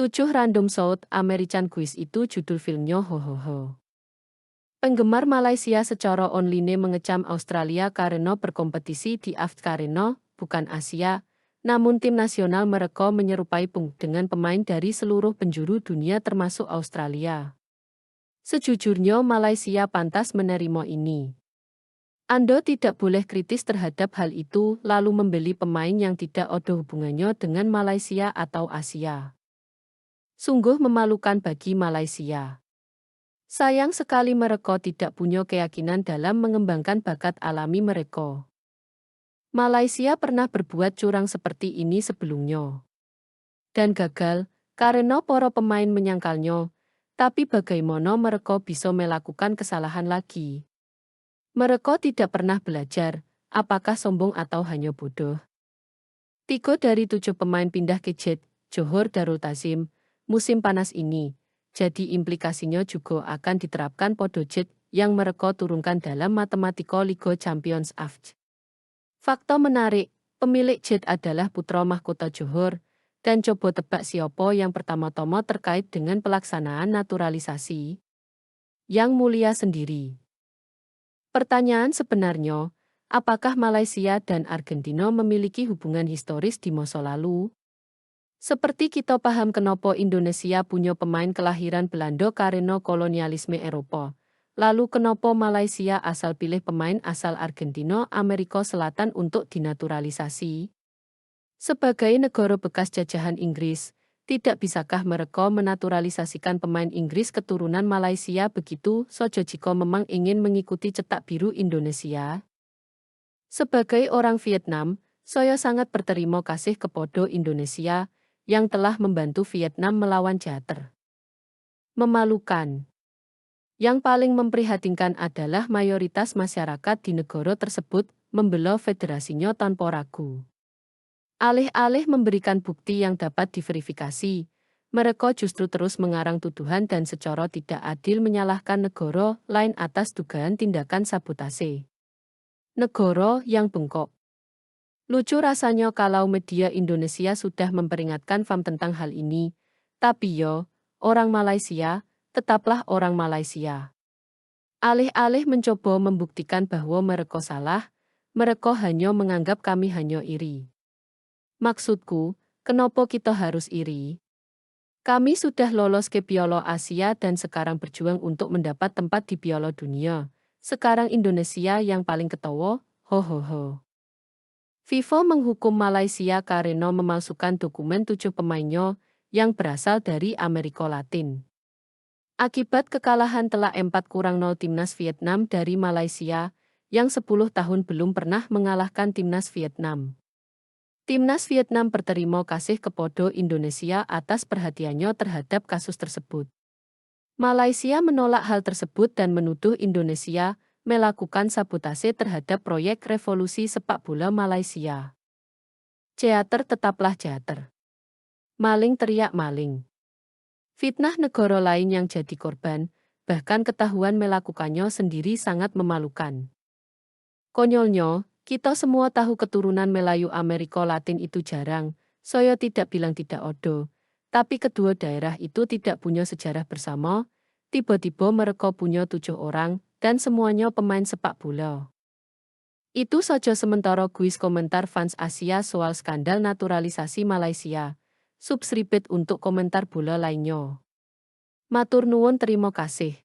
7 Random South American Quiz itu judul filmnya hohoho. Penggemar Malaysia secara online mengecam Australia karena berkompetisi di AFC karena bukan Asia, namun tim nasional mereka menyerupai dengan pemain dari seluruh penjuru dunia termasuk Australia. Sejujurnya Malaysia pantas menerima ini. Anda tidak boleh kritis terhadap hal itu lalu membeli pemain yang tidak ada hubungannya dengan Malaysia atau Asia. Sungguh memalukan bagi Malaysia. Sayang sekali mereka tidak punya keyakinan dalam mengembangkan bakat alami mereka. Malaysia pernah berbuat curang seperti ini sebelumnya. Dan gagal, karena para pemain menyangkalnya, tapi bagaimana mereka bisa melakukan kesalahan lagi? Mereka tidak pernah belajar, apakah sombong atau hanya bodoh? 3 dari 7 pemain pindah ke Jet, Johor Darul Ta'zim, musim panas ini. Jadi implikasinya juga akan diterapkan pada Jet yang mereka turunkan dalam matematika Liga Champions AFC. Fakta menarik, pemilik Jet adalah putra mahkota Johor, dan coba tebak siapa yang pertama-tama terkait dengan pelaksanaan naturalisasi. Yang Mulia sendiri. Pertanyaan sebenarnya, apakah Malaysia dan Argentina memiliki hubungan historis di masa lalu? Seperti kita paham kenapa Indonesia punya pemain kelahiran Belanda karena kolonialisme Eropa. Lalu kenapa Malaysia asal pilih pemain asal Argentina Amerika Selatan untuk dinaturalisasi? Sebagai negara bekas jajahan Inggris, tidak bisakah mereka menaturalisasikan pemain Inggris keturunan Malaysia begitu saja jika memang ingin mengikuti cetak biru Indonesia? Sebagai orang Vietnam, saya sangat berterima kasih kepada Indonesia yang telah membantu Vietnam melawan Jater. Memalukan. Yang paling memprihatinkan adalah mayoritas masyarakat di negara tersebut membela federasinya tanpa ragu. Alih-alih memberikan bukti yang dapat diverifikasi, mereka justru terus mengarang tuduhan dan secara tidak adil menyalahkan negara lain atas dugaan tindakan sabotase. Negara yang bengkok. Lucu rasanya kalau media Indonesia sudah memperingatkan FAM tentang hal ini, tapi orang Malaysia, tetaplah orang Malaysia. Alih-alih mencoba membuktikan bahwa mereka salah, mereka hanya menganggap kami hanya iri. Maksudku, kenapa kita harus iri? Kami sudah lolos ke Piala Asia dan sekarang berjuang untuk mendapat tempat di Piala Dunia. Sekarang Indonesia yang paling ketawa, hohoho. FIFA menghukum Malaysia karena memalsukan dokumen 7 pemainnya yang berasal dari Amerika Latin. Akibat kekalahan telak 4-0 timnas Vietnam dari Malaysia, yang 10 tahun belum pernah mengalahkan timnas Vietnam. Timnas Vietnam berterima kasih kepada Indonesia atas perhatiannya terhadap kasus tersebut. Malaysia menolak hal tersebut dan menuduh Indonesia melakukan sabotase terhadap proyek revolusi sepak bola Malaysia. Jater tetaplah jater. Maling teriak maling. Fitnah negara lain yang jadi korban, bahkan ketahuan melakukannya sendiri sangat memalukan. Konyolnya, kita semua tahu keturunan Melayu Amerika Latin itu jarang, saya tidak bilang tidak ada, tapi kedua daerah itu tidak punya sejarah bersama, tiba-tiba mereka punya 7 orang, dan semuanya pemain sepak bola. Itu saja sementara kuis komentar fans Asia soal skandal naturalisasi Malaysia. Subscribe untuk komentar bola lainnya. Matur nuwun terima kasih.